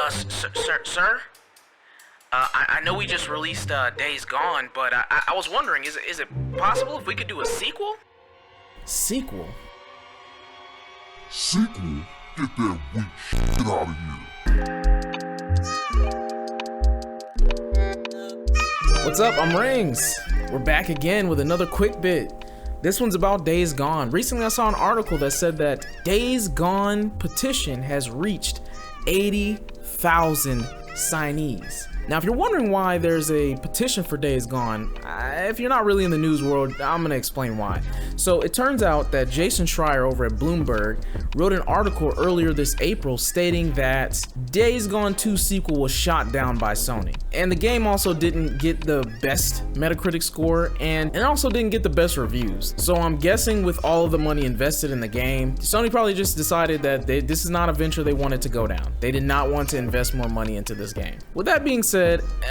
Sir? I know we just released Days Gone, but I was wondering, is it possible if we could do a sequel? Sequel? Sequel? Get that weak shit out of here. What's up? I'm Rings. We're back again with another quick bit. This one's about Days Gone. Recently I saw an article that said that Days Gone petition has reached 80,000 signees. Now, if you're wondering why there's a petition for Days Gone, if you're not really in the news world, I'm gonna explain why. So it turns out that Jason Schreier over at Bloomberg wrote an article earlier this April stating that Days Gone 2 sequel was shot down by Sony. And the game also didn't get the best Metacritic score and also didn't get the best reviews. So I'm guessing with all of the money invested in the game, Sony probably just decided that this is not a venture they wanted to go down. They did not want to invest more money into this game. With that being said,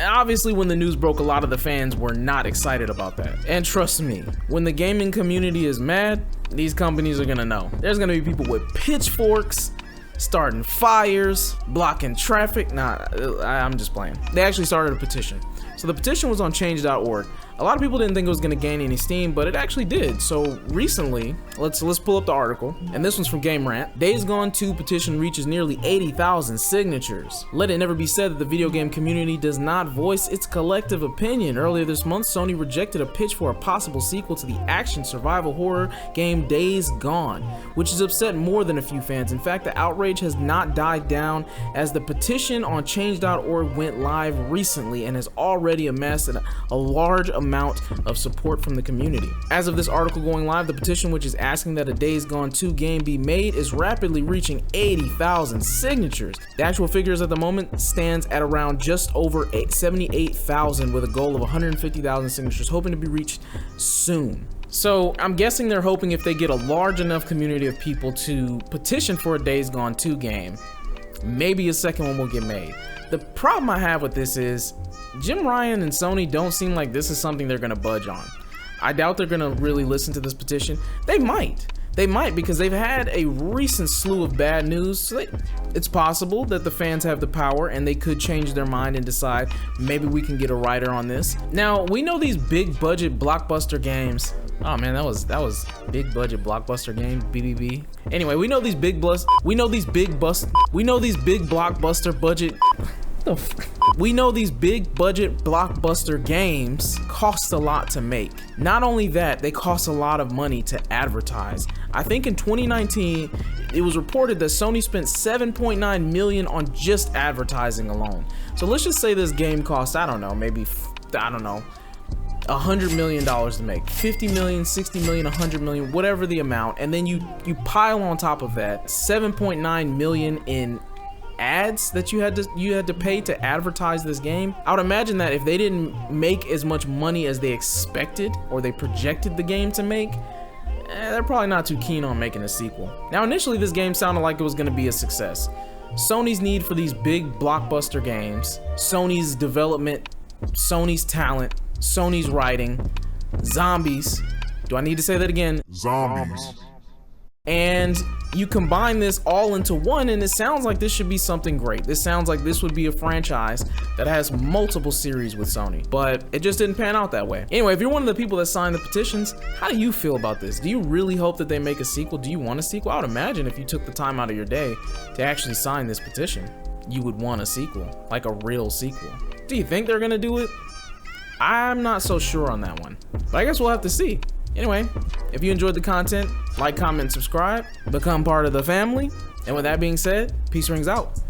obviously when the news broke, a lot of the fans were not excited about that. And trust me, when the gaming community is mad, these companies are gonna know. There's gonna be people with pitchforks, starting fires, blocking traffic. Nah, I'm just playing. They actually started a petition. So the petition was on change.org. A lot of people didn't think it was going to gain any steam, but it actually did. So recently, let's pull up the article, and this one's from Game Rant. Days Gone 2 petition reaches nearly 80,000 signatures. Let it never be said that the video game community does not voice its collective opinion. Earlier this month, Sony rejected a pitch for a possible sequel to the action survival horror game Days Gone, which has upset more than a few fans. In fact, the outrage has not died down as the petition on change.org went live recently and has already amassed a large amount of support from the community. As of this article going live, the petition, which is asking that a Days Gone 2 game be made, is rapidly reaching 80,000 signatures. The actual figures at the moment stands at around just over 78,000 with a goal of 150,000 signatures, hoping to be reached soon. So I'm guessing they're hoping if they get a large enough community of people to petition for a Days Gone 2 game, maybe a second one will get made. The problem I have with this is Jim Ryan and Sony don't seem like this is something they're gonna budge on. I doubt they're gonna really listen to this petition. They might because they've had a recent slew of bad news. So it's possible that the fans have the power and they could change their mind and decide maybe we can get a writer on this. Now, we know these big budget blockbuster games. Oh man, that was big budget blockbuster game, BBB. Anyway, we know these big blockbuster budget. We know these big budget blockbuster games cost a lot to make. Not only that, they cost a lot of money to advertise. I think in 2019, it was reported that Sony spent $7.9 million on just advertising alone. So let's just say this game cost, I don't know, $100 million to make. 50 million, 60 million, 100 million, whatever the amount. And then you pile on top of that $7.9 million in ads that you had to pay to advertise this game. I would imagine that if they didn't make as much money as they expected or they projected the game to make, they're probably not too keen on making a sequel. Now, initially this game sounded like it was going to be a success. Sony's need for these big blockbuster games, Sony's development, Sony's talent, Sony's writing, zombies. Do I need to say that again? Zombies. And you combine this all into one, and it sounds like this should be something great. This sounds like this would be a franchise that has multiple series with Sony, but it just didn't pan out that way. Anyway, if you're one of the people that signed the petitions, how do you feel about this? Do you really hope that they make a sequel? Do you want a sequel? I would imagine if you took the time out of your day to actually sign this petition, you would want a sequel, like a real sequel. Do you think they're gonna do it? I'm not so sure on that one, but I guess we'll have to see. Anyway, if you enjoyed the content, like, comment, and subscribe, become part of the family. And with that being said, Peace Rings out.